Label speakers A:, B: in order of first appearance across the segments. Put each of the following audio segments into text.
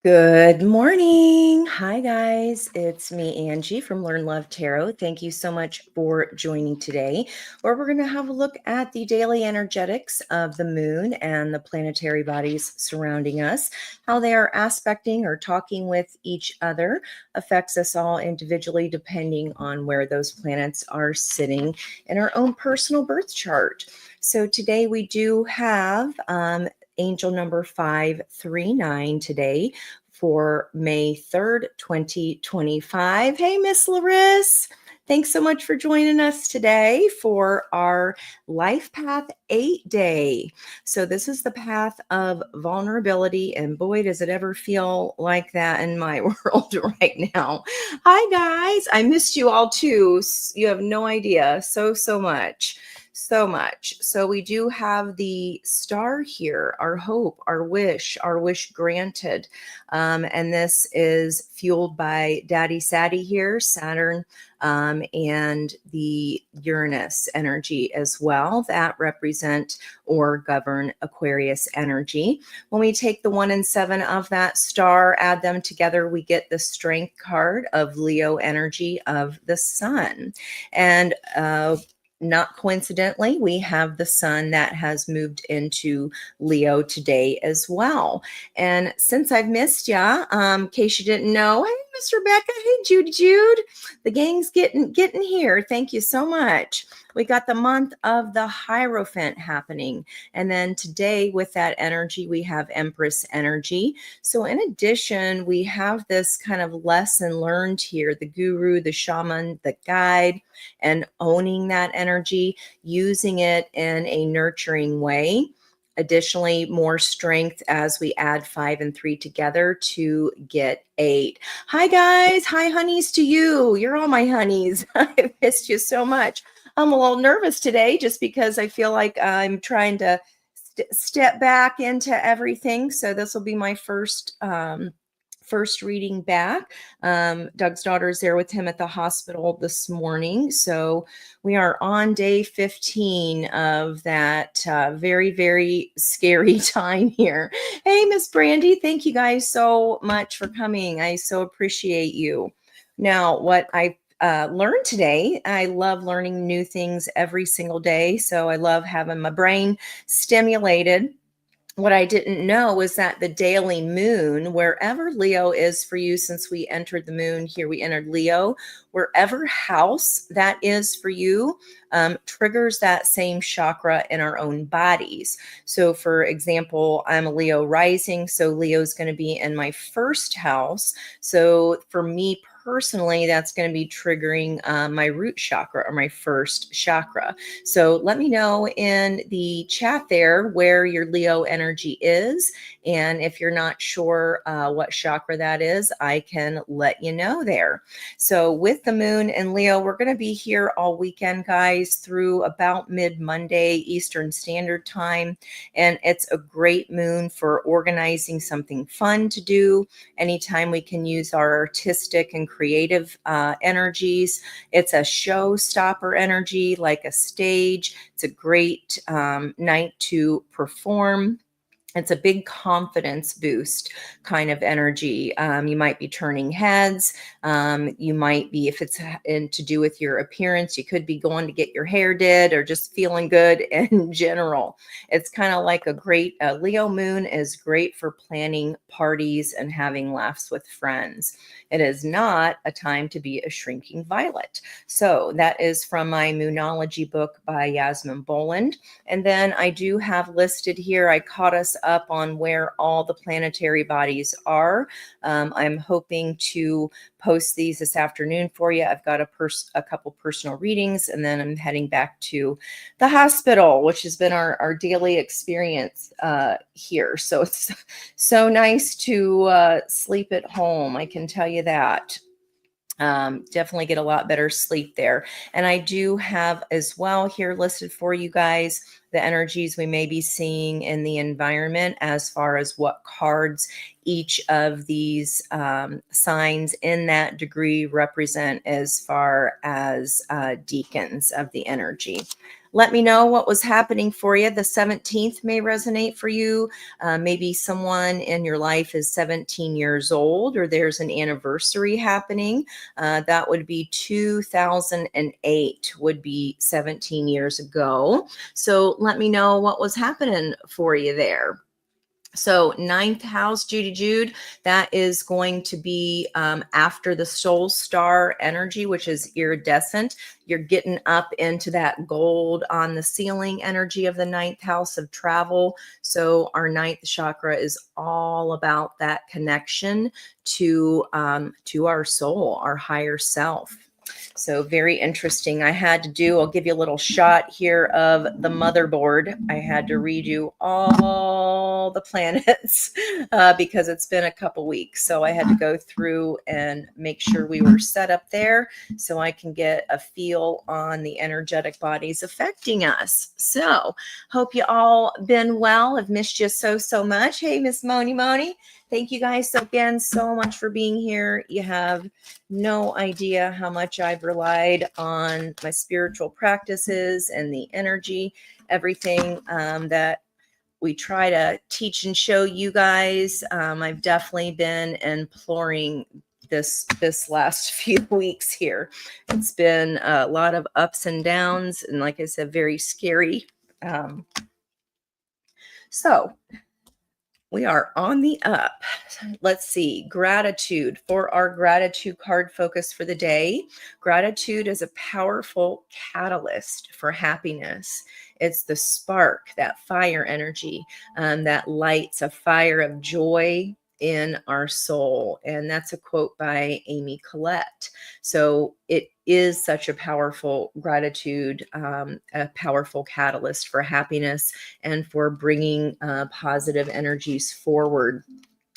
A: Good morning. Hi, guys. It's me, Angie from Learn Love Tarot. Thank you so much for joining today, where we're going to have a look at the daily energetics of the moon and the planetary bodies surrounding us. How they are aspecting or talking with each other affects us all individually, depending on where those planets are sitting in our own personal birth chart. So today we do have angel number 539 today for May 3rd, 2025. Hey, Miss Larissa. Thanks so much for joining us today for our Life Path 8 day. So, this is the path of vulnerability, and boy, does it ever feel like that in my world right now. Hi, guys. I missed you all too. You have no idea. So much. So much. So we do have the star here, our hope, our wish granted. And this is fueled by Daddy Sadie here, Saturn, and the Uranus energy as well that represent or govern Aquarius energy. When we take the 1 and 7 of that star, add them together, we get the strength card of Leo energy of the sun. And not coincidentally, we have the sun that has moved into Leo today as well. And since I've missed ya, in case you didn't know, hey, Miss Rebecca, hey, Jude, the gang's getting here. Thank you so much. We got the month of the Hierophant happening. And then today with that energy, we have Empress energy. So in addition, we have this kind of lesson learned here, the guru, the shaman, the guide, and owning that energy, using it in a nurturing way. Additionally, more strength as we add 5 and 3 together to get 8. Hi, guys. Hi, honeys, to you. You're all my honeys. I missed you so much. I'm a little nervous today just because I feel like I'm trying to step back into everything. So this will be my first reading back. Doug's daughter's there with him at the hospital this morning. So we are on day 15 of that very, very scary time here. Hey, Miss Brandy, thank you guys so much for coming. I so appreciate you. Now, what I learned today, I love learning new things every single day. So I love having my brain stimulated. What I didn't know was that the daily moon, wherever Leo is for you, since we entered the moon here, we entered Leo, wherever house that is for you, triggers that same chakra in our own bodies. So, for example, I'm a Leo rising, so Leo is going to be in my first house. So, for me personally, that's going to be triggering my root chakra or my first chakra. So let me know in the chat there where your Leo energy is. And if you're not sure what chakra that is, I can let you know there. So with the moon and Leo, we're going to be here all weekend, guys, through about mid-Monday Eastern Standard Time. And it's a great moon for organizing something fun to do. Anytime we can use our artistic and creative energies. It's a showstopper energy, like a stage. It's a great night to perform. It's a big confidence boost kind of energy. You might be turning heads. You might be, if it's to do with your appearance, you could be going to get your hair did or just feeling good in general. It's kind of like a great Leo moon is great for planning parties and having laughs with friends. It is not a time to be a shrinking violet. So that is from my Moonology book by Yasmin Boland. And then I do have listed here, I caught us up on where all the planetary bodies are. I'm hoping to post these this afternoon for you. I've got a couple personal readings, and then I'm heading back to the hospital, which has been our daily experience here. So it's so nice to sleep at home. I can tell you that. Definitely get a lot better sleep there. And I do have as well here listed for you guys the energies we may be seeing in the environment as far as what cards each of these signs in that degree represent as far as deacons of the energy. let me know what was happening for you. The 17th may resonate for you. Maybe someone in your life is 17 years old, or there's an anniversary happening. That would be 2008, would be 17 years ago. So let me know what was happening for you there. So ninth house, Judy Jude, that is going to be after the soul star energy, which is iridescent. You're getting up into that gold on the ceiling energy of the ninth house of travel. So our ninth chakra is all about that connection to our soul, our higher self. So very interesting. I'll give you a little shot here of the motherboard. I had to read you all the planets because it's been a couple weeks. So I had to go through and make sure we were set up there so I can get a feel on the energetic bodies affecting us. So hope you all been well. I've missed you so much. Hey, Miss Moni. Thank you guys again so much for being here. You have no idea how much I've relied on my spiritual practices and the energy, everything that we try to teach and show you guys. I've definitely been imploring this last few weeks here. It's been a lot of ups and downs, and like I said, very scary. So we are on the up. Let's see. Gratitude for our gratitude card focus for the day. Gratitude is a powerful catalyst for happiness. It's the spark, that fire energy, that lights a fire of joy in our soul. And that's a quote by Amy Collette. So it is such a powerful gratitude, a powerful catalyst for happiness and for bringing positive energies forward.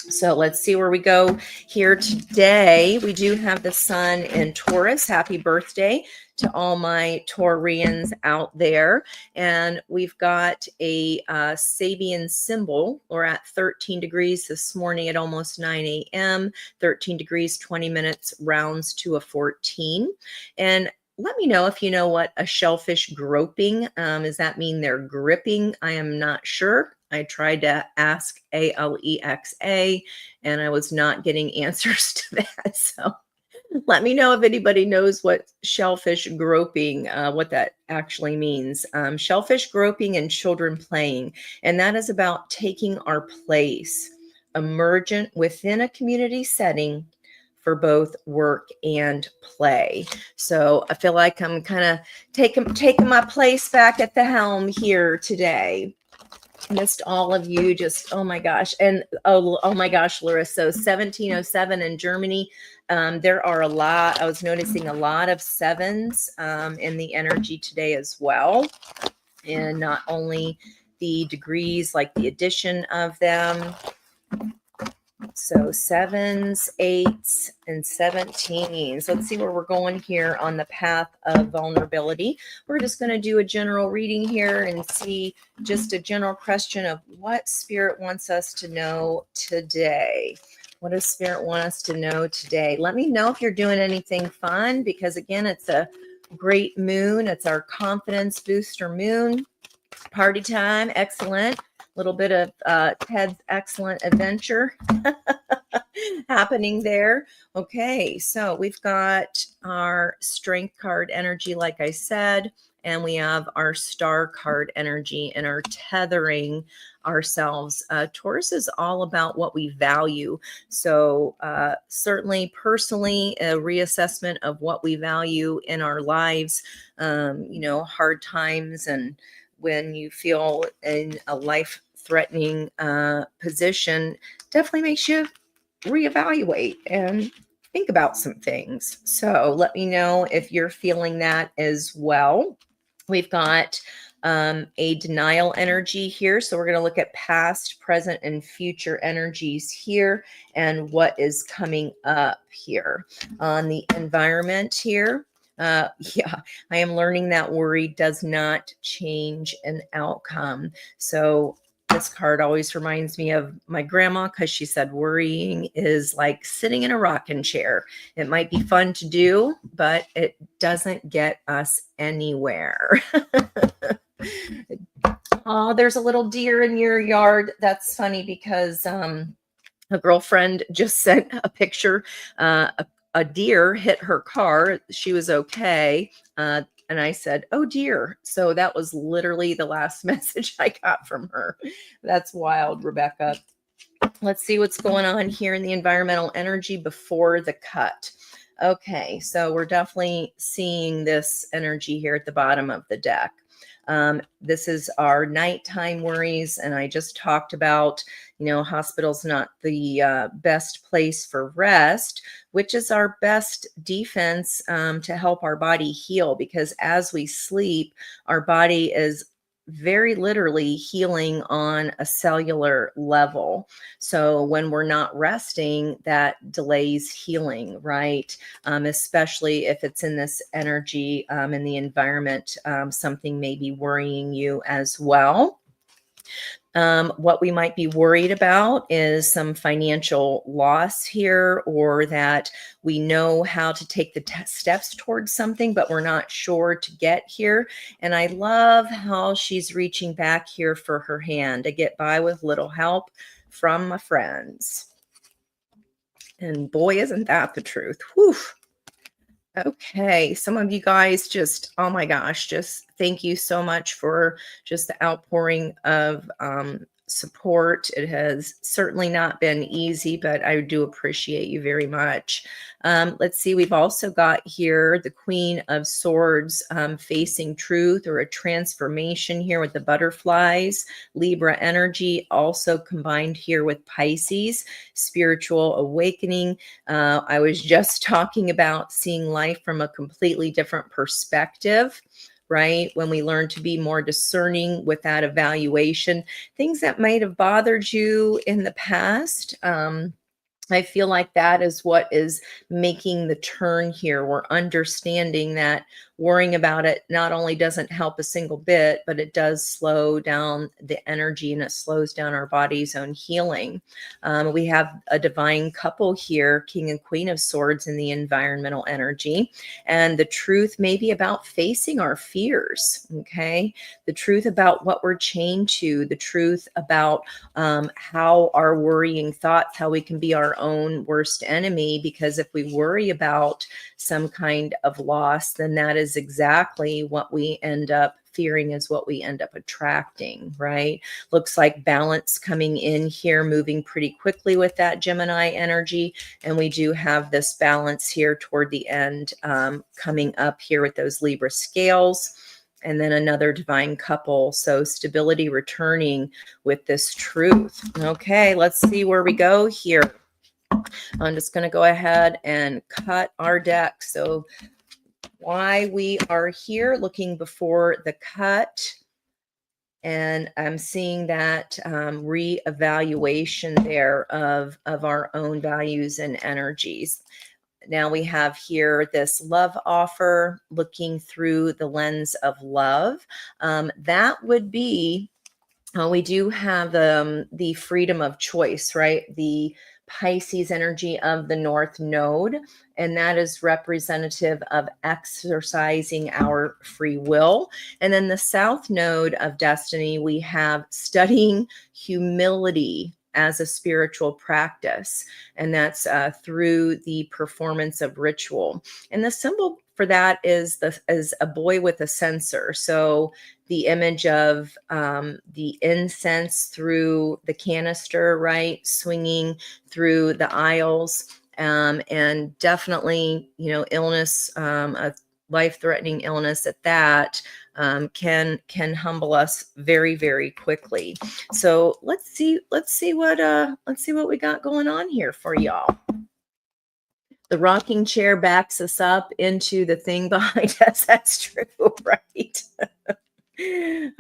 A: So let's see where we go here today. We do have the sun in Taurus. Happy birthday to all my Taurians out there. And we've got a Sabian symbol. We're at 13 degrees this morning at almost 9 a.m. 13 degrees, 20 minutes, rounds to a 14. And let me know if you know what a shellfish groping, does that mean they're gripping? I am not sure. I tried to ask Alexa and I was not getting answers to that. So let me know if anybody knows what shellfish groping, what that actually means. Shellfish groping and children playing. And that is about taking our place, emergent within a community setting for both work and play. So I feel like I'm kind of taking my place back at the helm here today. Missed all of you, just oh my gosh. And oh my gosh, Larissa. So 1707 in Germany, there are a lot. I was noticing a lot of sevens in the energy today as well. And not only the degrees, like the addition of them. So 7s, 8s, and 17s. Let's see where we're going here on the path of vulnerability. We're just going to do a general reading here and see just a general question of what Spirit wants us to know today. What does Spirit want us to know today? Let me know if you're doing anything fun, because again, it's a great moon. It's our confidence booster moon. Party time, excellent. Little bit of Ted's Excellent Adventure happening there. Okay, so we've got our strength card energy, like I said, and we have our star card energy and our tethering ourselves. Taurus is all about what we value. So certainly personally, a reassessment of what we value in our lives, hard times, and when you feel in a life-threatening position, definitely makes you reevaluate and think about some things. So let me know if you're feeling that as well. We've got a denial energy here. So we're going to look at past, present, and future energies here and what is coming up here on the environment here. I am learning that worry does not change an outcome. So This card always reminds me of my grandma because she said worrying is like sitting in a rocking chair. It might be fun to do, but it doesn't get us anywhere. Oh, there's a little deer in your yard. That's funny because a girlfriend just sent a picture. A deer hit her car. She was okay. And I said, "Oh dear." So that was literally the last message I got from her. That's wild, Rebecca. Let's see what's going on here in the environmental energy before the cut. Okay, so we're definitely seeing this energy here at the bottom of the deck. This is our nighttime worries, and I just talked about, hospital's not the best place for rest, which is our best defense to help our body heal, because as we sleep, our body is very literally healing on a cellular level. So when we're not resting, that delays healing, right? Especially if it's in this energy in the environment, something may be worrying you as well. What we might be worried about is some financial loss here, or that we know how to take the steps towards something, but we're not sure to get here. And I love how she's reaching back here for her hand to get by with little help from my friends. And boy, isn't that the truth. Whew. Okay, some of you guys just, oh my gosh, just thank you so much for just the outpouring of support. It has certainly not been easy, but I do appreciate you very much. Let's see, we've also got here the Queen of Swords facing truth, or a transformation here with the butterflies. Libra energy also combined here with Pisces, spiritual awakening. I was just talking about seeing life from a completely different perspective, right? When we learn to be more discerning with that evaluation, things that might have bothered you in the past. I feel like that is what is making the turn here. We're understanding that worrying about it not only doesn't help a single bit, but it does slow down the energy, and it slows down our body's own healing. We have a divine couple here, King and Queen of Swords, in the environmental energy. And the truth may be about facing our fears, okay? The truth about what we're chained to, the truth about how our worrying thoughts, how we can be our own worst enemy. Because if we worry about some kind of loss, then that is exactly what we end up fearing, is what we end up attracting, right? Looks like balance coming in here, moving pretty quickly with that Gemini energy. And we do have this balance here toward the end coming up here with those Libra scales. And then another divine couple. So stability returning with this truth. Okay, let's see where we go here. I'm just going to go ahead and cut our deck. So why we are here, looking before the cut. And I'm seeing that reevaluation there of our own values and energies. Now we have here this love offer, looking through the lens of love. That would be, we do have the freedom of choice, right? The Pisces energy of the North Node, and that is representative of exercising our free will. And then the South Node of Destiny, we have studying humility as a spiritual practice, and that's through the performance of ritual. And the symbol for that is a boy with a censer. So the image of the incense through the canister, right, swinging through the aisles, and definitely, illness, a life-threatening illness at that, can humble us very, very quickly. So let's see what we got going on here for y'all. The rocking chair backs us up into the thing behind us. That's true, right?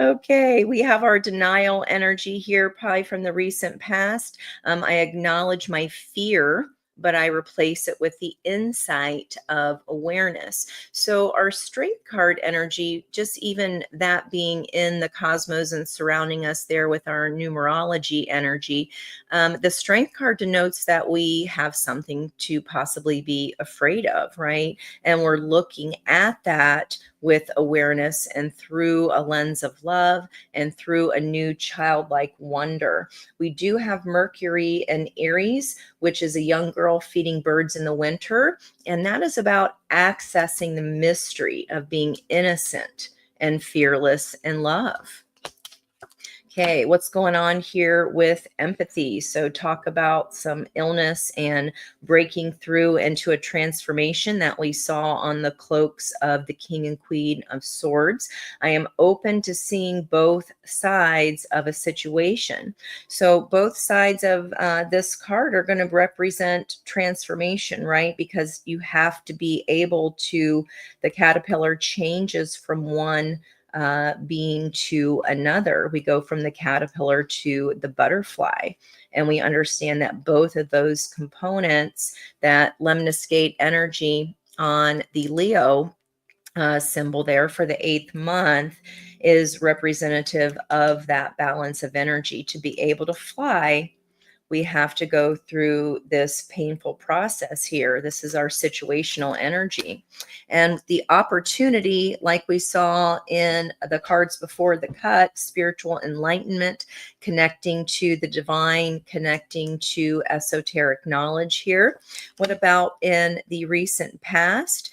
A: Okay, we have our denial energy here, probably from the recent past. I acknowledge my fear, but I replace it with the insight of awareness. So our strength card energy, just even that being in the cosmos and surrounding us there with our numerology energy, the strength card denotes that we have something to possibly be afraid of, right? And we're looking at that with awareness and through a lens of love and through a new childlike wonder. We do have Mercury and Aries, which is a young girl feeding birds in the winter. And that is about accessing the mystery of being innocent and fearless in love. Okay, what's going on here with empathy? So, talk about some illness and breaking through into a transformation that we saw on the cloaks of the King and Queen of Swords. I am open to seeing both sides of a situation. So, both sides of this card are going to represent transformation, right? Because you have to be able to, the caterpillar changes from one being to another. We go from the caterpillar to the butterfly, and we understand that both of those components, that lemniscate energy on the Leo symbol there for the 8th month, is representative of that balance of energy. To be able to fly, we have to go through this painful process here. This is our situational energy. And the opportunity, like we saw in the cards before the cut, spiritual enlightenment, connecting to the divine, connecting to esoteric knowledge here. What about in the recent past?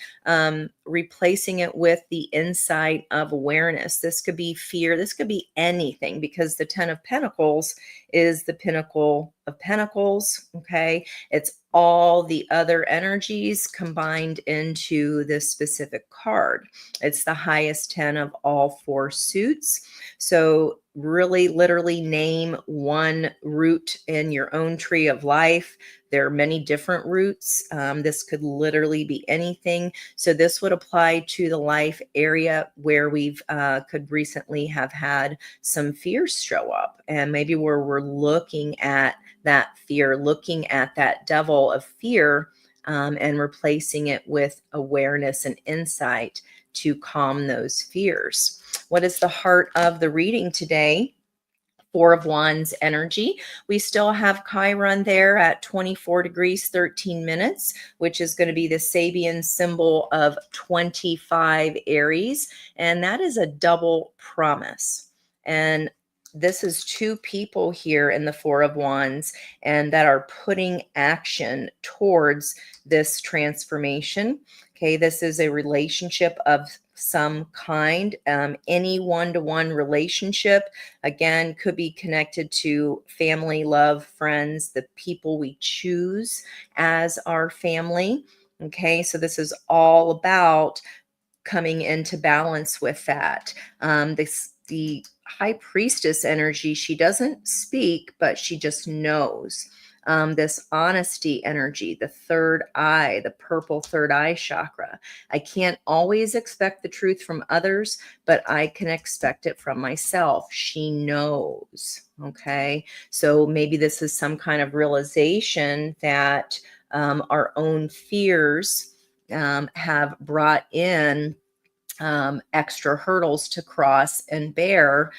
A: Replacing it with the insight of awareness. This could be fear. This could be anything, because the 10 of Pentacles is the pinnacle of pentacles. Okay. It's all the other energies combined into this specific card. It's the highest 10 of all 4 suits. So really literally name one root in your own tree of life. There are many different roots. This could literally be anything. So this would apply to the life area where we've could recently have had some fears show up, and maybe where we're looking at that fear, looking at that devil of fear, and replacing it with awareness and insight to calm those fears. What is the heart of the reading today? 4 of Wands energy. We still have Chiron there at 24 degrees, 13 minutes, which is going to be the Sabian symbol of 25 Aries. And that is a double promise. And this is 2 people here in the 4 of Wands, and that are putting action towards this transformation. Okay, this is a relationship of some kind. Any one-to-one relationship, again, could be connected to family, love, friends, the people we choose as our family. Okay, so this is all about coming into balance with that. The high priestess energy, she doesn't speak, but she just knows. This honesty energy, the third eye, the purple third eye chakra. I can't always expect the truth from others, but I can expect it from myself. She knows. Okay. So maybe this is some kind of realization that our own fears have brought in extra hurdles to cross and bear,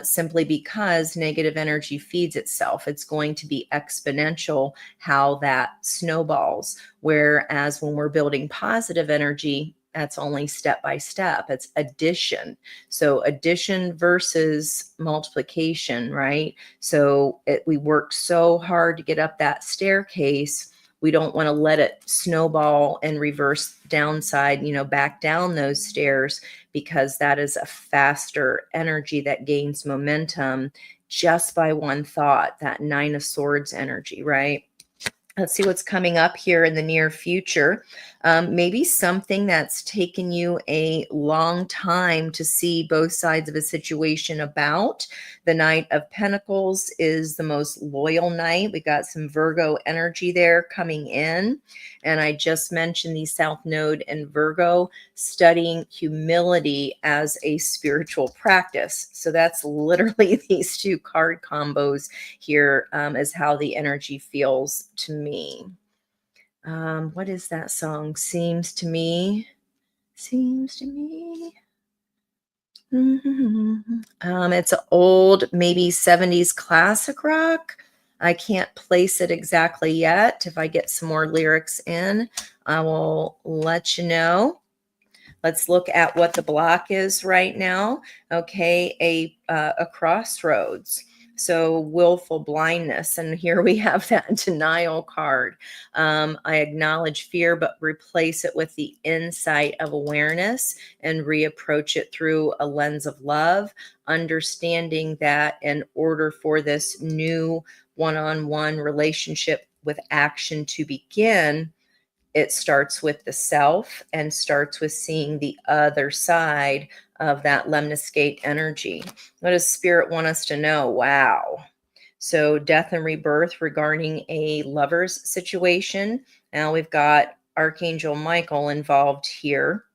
A: simply because negative energy feeds itself. It's going to be exponential how that snowballs. Whereas when we're building positive energy, that's only step by step. It's addition. So addition versus multiplication, right? So we work so hard to get up that staircase. We don't want to let it snowball and reverse downside, back down those stairs, because that is a faster energy that gains momentum just by one thought, that 9 of Swords energy, right? Let's see what's coming up here in the near future. Maybe something that's taken you a long time to see both sides of a situation about. The Knight of Pentacles is the most loyal knight. We got some Virgo energy there coming in. And I just mentioned the South Node in Virgo, studying humility as a spiritual practice. So that's literally these 2 card combos here, is how the energy feels to me. What is that song? Seems to me. Seems to me. It's an old, maybe 70s classic rock. I can't place it exactly yet. If I get some more lyrics in, I will let you know. Let's look at what the block is right now. Okay, a crossroads. So willful blindness, and here we have that denial card. I acknowledge fear, but replace it with the insight of awareness and reapproach it through a lens of love, understanding that in order for this new one-on-one relationship with action to begin, it starts with the self and starts with seeing the other side of that lemniscate energy. What does spirit want us to know? Wow. So death and rebirth regarding a lover's situation. Now we've got Archangel Michael involved here.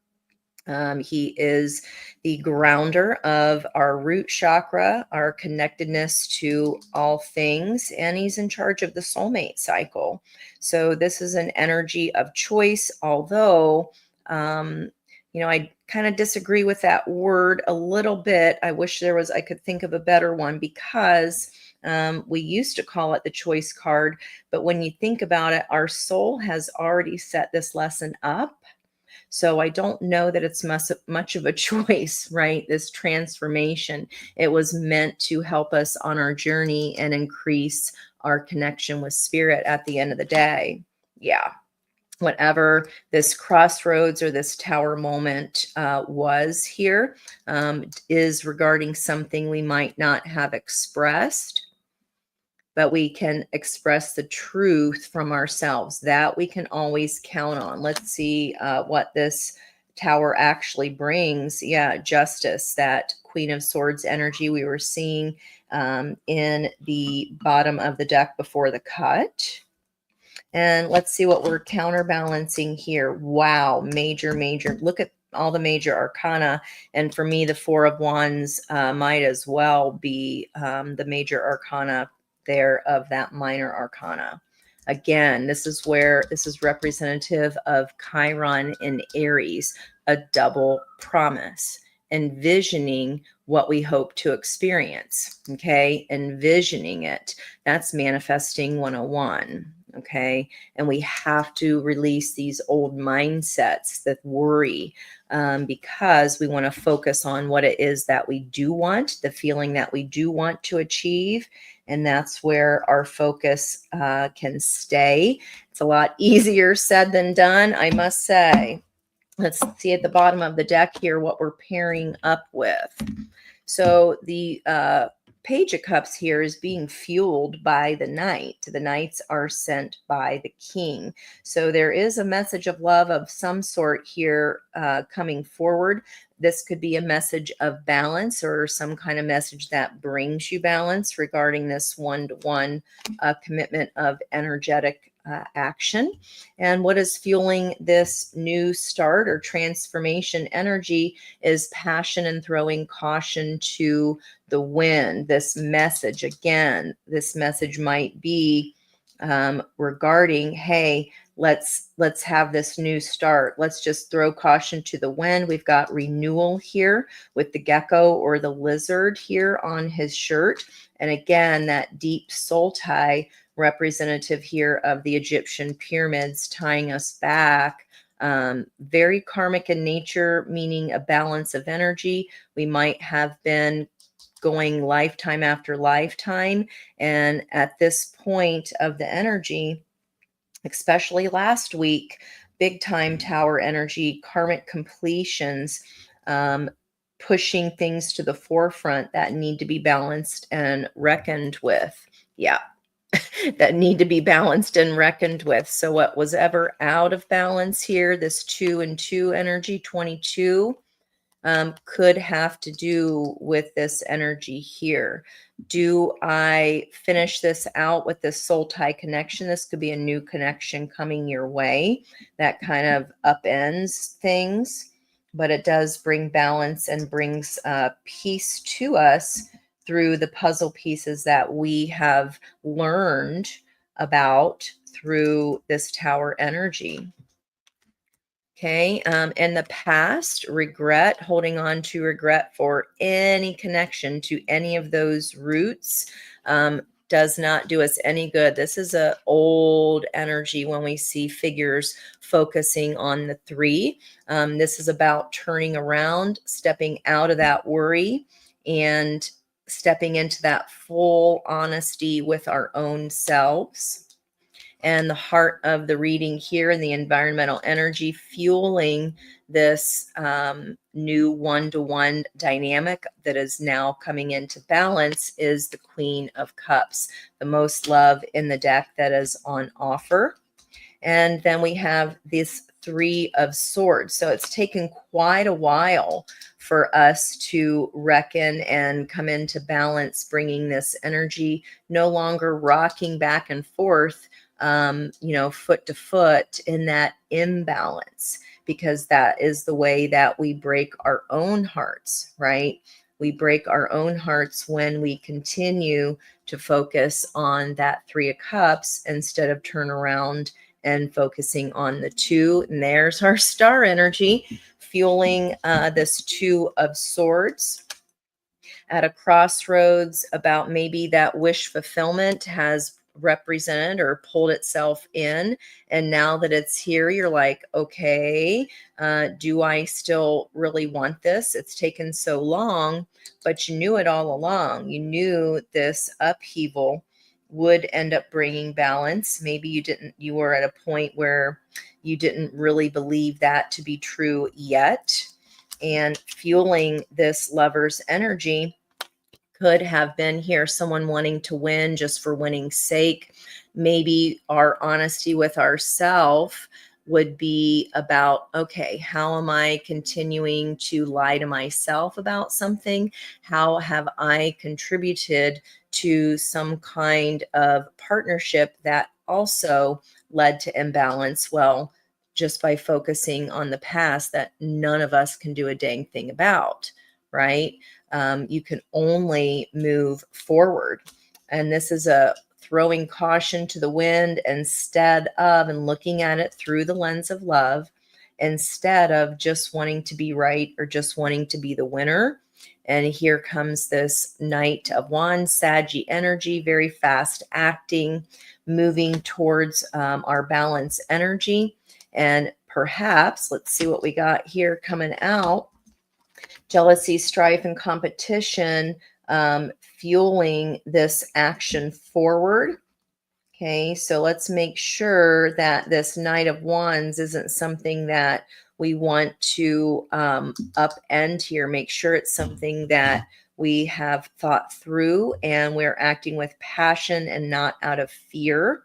A: He is the grounder of our root chakra, our connectedness to all things, and he's in charge of the soulmate cycle. So this is an energy of choice, although, I kind of disagree with that word a little bit. I wish I could think of a better one because we used to call it the choice card. But when you think about it, our soul has already set this lesson up. So I don't know that it's much of a choice, right? This transformation, it was meant to help us on our journey and increase our connection with spirit at the end of the day. Yeah. Whatever this crossroads or this tower moment was here, is regarding something we might not have expressed, but we can express the truth from ourselves. That we can always count on. Let's see what this tower actually brings. Yeah, justice, that Queen of Swords energy we were seeing in the bottom of the deck before the cut. And let's see what we're counterbalancing here. Wow, major. Look at all the major arcana. And for me, the Four of Wands might as well be the major arcana there of that minor arcana. Again, this is representative of Chiron in Aries, a double promise, envisioning what we hope to experience. Okay, envisioning it. That's manifesting 101. Okay, and we have to release these old mindsets that worry, because we want to focus on what it is that we do want, the feeling that we do want to achieve. And that's where our focus can stay. It's a lot easier said than done, I must say. Let's see at the bottom of the deck here what we're pairing up with. So the Page of Cups here is being fueled by the Knight. The Knights are sent by the King. So there is a message of love of some sort here coming forward. This could be a message of balance or some kind of message that brings you balance regarding this one-to-one commitment of energetic action. And what is fueling this new start or transformation energy is passion and throwing caution to the wind. This message, again, this message might be regarding, hey, let's have this new start. Let's just throw caution to the wind. We've got renewal here with the gecko or the lizard here on his shirt. And again, that deep soul tie representative here of the Egyptian pyramids tying us back. Very karmic in nature, meaning a balance of energy. We might have been going lifetime after lifetime. And at this point of the energy, especially last week, big time tower energy, karmic completions, pushing things to the forefront that need to be balanced and reckoned with. Yeah. That need to be balanced and reckoned with. So what was ever out of balance here, this 2 and 2 energy, 22, could have to do with this energy here. Do I finish this out with this soul tie connection? This could be a new connection coming your way that kind of upends things, but it does bring balance and brings peace to us through the puzzle pieces that we have learned about through this Tower energy. Okay. In the past, regret, holding on to regret for any connection to any of those roots does not do us any good. This is a old energy when we see figures focusing on the three. This is about turning around, stepping out of that worry, and stepping into that full honesty with our own selves. And the heart of the reading here and the environmental energy fueling this new one-to-one dynamic that is now coming into balance is the Queen of Cups, the most love in the deck that is on offer. And then we have this Three of Swords. So it's taken quite a while for us to reckon and come into balance, bringing this energy, no longer rocking back and forth, foot to foot in that imbalance, because that is the way that we break our own hearts, right? We break our own hearts when we continue to focus on that Three of Cups instead of turn around and focusing on the two. And there's our star energy fueling this Two of Swords at a crossroads about maybe that wish fulfillment has represented or pulled itself in. And now that it's here, you're like, okay, do I still really want this? It's taken so long, but you knew it all along. You knew this upheaval would end up bringing balance. Maybe you were at a point where you didn't really believe that to be true yet. And fueling this Lover's energy could have been here someone wanting to win just for winning's sake. Maybe our honesty with ourselves would be about, okay, how am I continuing to lie to myself about something? How have I contributed to some kind of partnership that also led to imbalance? Well, just by focusing on the past that none of us can do a dang thing about, right? You can only move forward. And this is a throwing caution to the wind instead of, and looking at it through the lens of love, instead of just wanting to be right or just wanting to be the winner. And here comes this Knight of Wands, Saggy energy, very fast acting, moving towards our balance energy. And perhaps, let's see what we got here coming out. Jealousy, strife, and competition fueling this action forward. Okay, so let's make sure that this Knight of Wands isn't something that we want to upend here. Make sure it's something that we have thought through and we're acting with passion and not out of fear.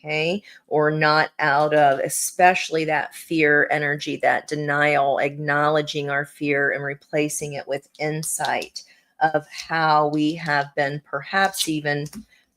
A: Okay, or not out of, especially that fear energy, that denial, acknowledging our fear and replacing it with insight of how we have been perhaps even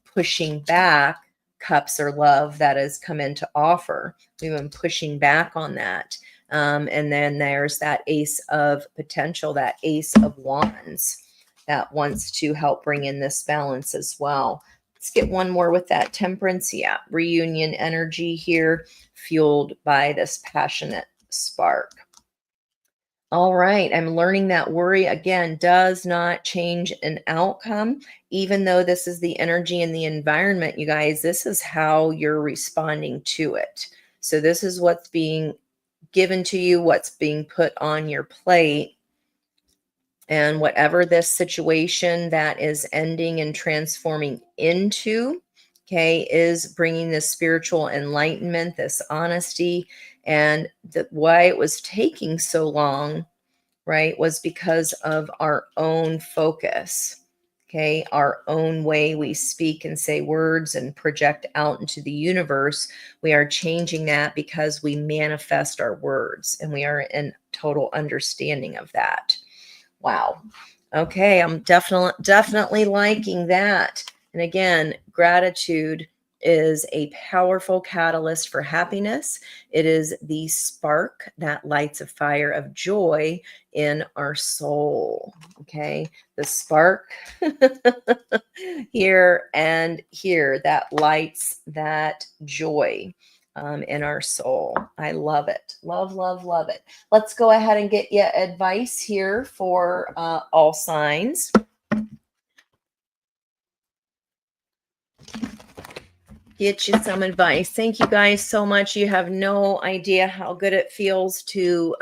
A: pushing back cups or love that has come into offer. We've been pushing back on that. And then there's that Ace of Potential, that Ace of Wands that wants to help bring in this balance as well. Let's get one more with that Temperance. Yeah, reunion energy here, fueled by this passionate spark. All right, I'm learning that worry, again, does not change an outcome. Even though this is the energy in the environment, you guys, this is how you're responding to it. So this is what's being given to you, what's being put on your plate. And whatever this situation that is ending and transforming into, okay, is bringing this spiritual enlightenment, this honesty. And why it was taking so long, right, was because of our own focus, okay, our own way we speak and say words and project out into the universe. We are changing that because we manifest our words, and we are in total understanding of that. Wow. Okay, I'm definitely liking that. And again, gratitude is a powerful catalyst for happiness. It is the spark that lights a fire of joy in our soul. Okay. The spark here and here that lights that joy in our soul. I love it. Love, love, love it. Let's go ahead and get you advice here for all signs. Get you some advice. Thank you guys so much. You have no idea how good it feels to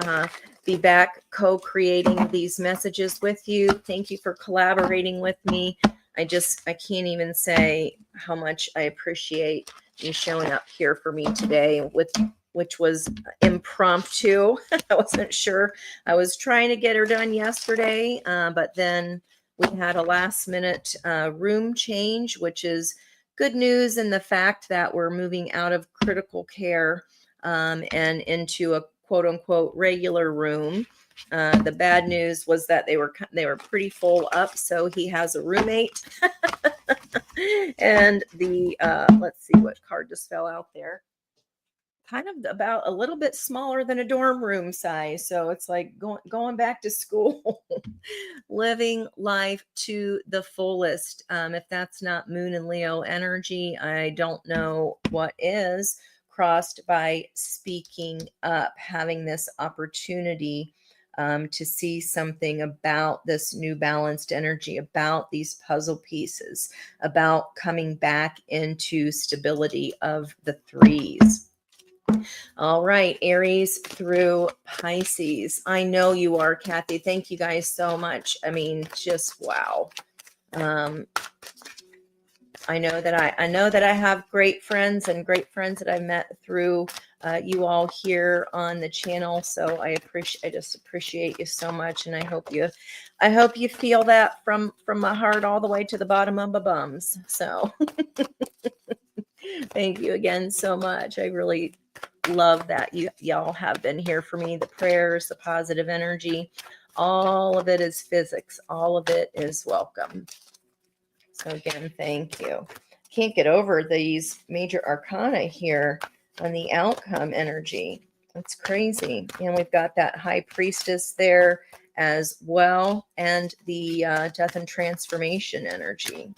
A: be back co-creating these messages with you. Thank you for collaborating with me. I can't even say how much I appreciate you showing up here for me today, which was impromptu. I wasn't sure. I was trying to get her done yesterday, but then we had a last minute room change, which is good news in the fact that we're moving out of critical care and into a quote unquote regular room. The bad news was that they were pretty full up, so he has a roommate. And the let's see what card just fell out there. Kind of about a little bit smaller than a dorm room size, so it's like going back to school. Living life to the fullest. If that's not Moon and Leo energy, I don't know what is. Crossed by speaking up, having this opportunity to see something about this new balanced energy, about these puzzle pieces, about coming back into stability of the threes. All right, Aries through Pisces. I know you are, Kathy. Thank you guys so much. I mean, just wow. I know that I have great friends that I've met through you all here on the channel. So I just appreciate you so much, and I hope you feel that from my heart all the way to the bottom of my bums. So thank you again so much. I really love that y'all have been here for me. The prayers, the positive energy, all of it is physics. All of it is welcome. So again, thank you. Can't get over these major arcana here on the outcome energy. That's crazy. And we've got that high priestess there as well, and the death and transformation energy.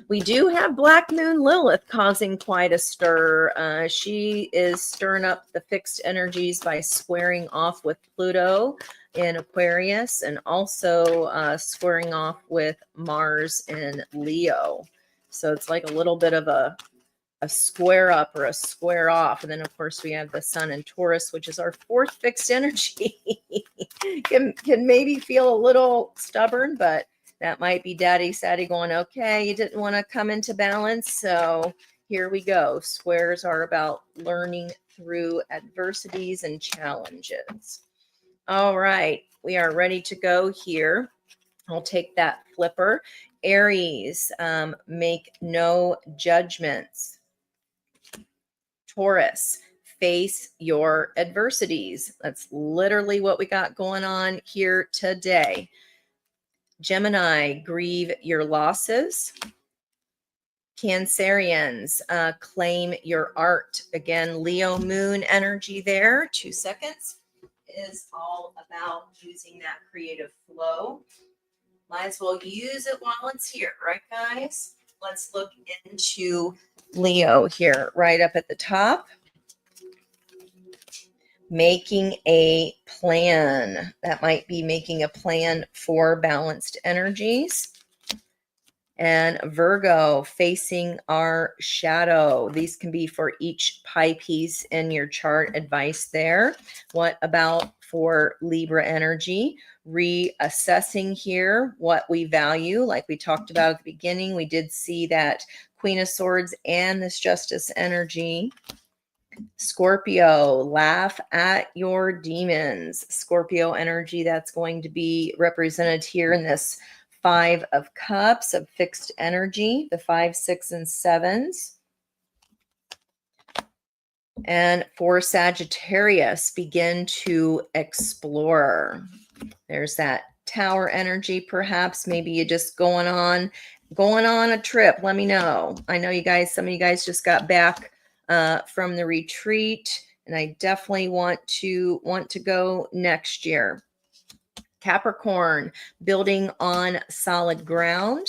A: We do have Black Moon Lilith causing quite a stir. She is stirring up the fixed energies by squaring off with Pluto in Aquarius, and also squaring off with Mars in Leo. So it's like a little bit of a square up or a square off. And then, of course, we have the Sun in Taurus, which is our fourth fixed energy. can maybe feel a little stubborn, but that might be Daddy Saddy going, okay, you didn't want to come into balance. So here we go. Squares are about learning through adversities and challenges. All right, we are ready to go here. I'll take that flipper. Aries, make no judgments. Taurus, face your adversities. That's literally what we got going on here today. Gemini, grieve your losses. Cancerians, claim your art. Again, Leo moon energy there. 2 seconds is all about using that creative flow. Might as well use it while it's here, right, guys? Let's look into Leo here, right up at the top. Making a plan. That might be making a plan for balanced energies. And Virgo, facing our shadow. These can be for each pie piece in your chart. Advice there. What about for Libra energy? Reassessing here what we value. Like we talked about at the beginning, we did see that Queen of Swords and this Justice energy. Scorpio, laugh at your demons. Scorpio energy, that's going to be represented here in this 5 of Cups of fixed energy, the 5, 6, and 7s. And for Sagittarius, begin to explore. There's that Tower energy, perhaps. Maybe you're just going on going on a trip, let me know. I know you guys, some of you guys just got back from the retreat, and I definitely want to go next year. Capricorn, building on solid ground.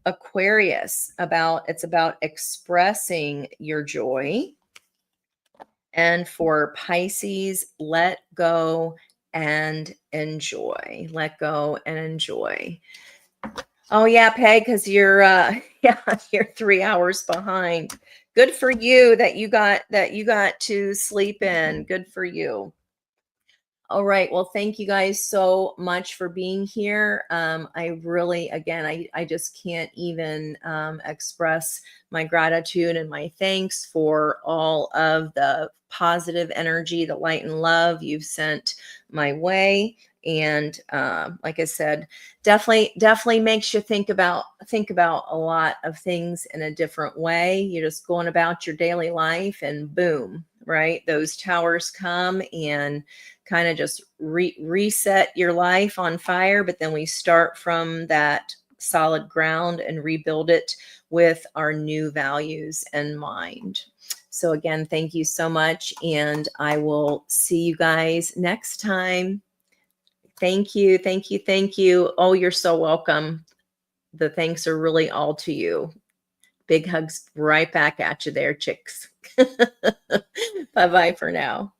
A: Aquarius, it's about expressing your joy. And for Pisces, let go and enjoy. Let go and enjoy. Oh yeah, Peg, because you're yeah, you're 3 hours behind. Good for you that you got to sleep in. Good for you. All right. Well, thank you guys so much for being here. I really, again, I just can't even express my gratitude and my thanks for all of the positive energy, the light and love you've sent my way. And like I said, definitely makes you think about a lot of things in a different way. You're just going about your daily life, and boom, right? Those towers come and kind of just reset your life on fire. But then we start from that solid ground and rebuild it with our new values in mind. So again, thank you so much, and I will see you guys next time. Thank you. Oh, you're so welcome. The thanks are really all to you. Big hugs right back at you there, chicks. Bye-bye for now.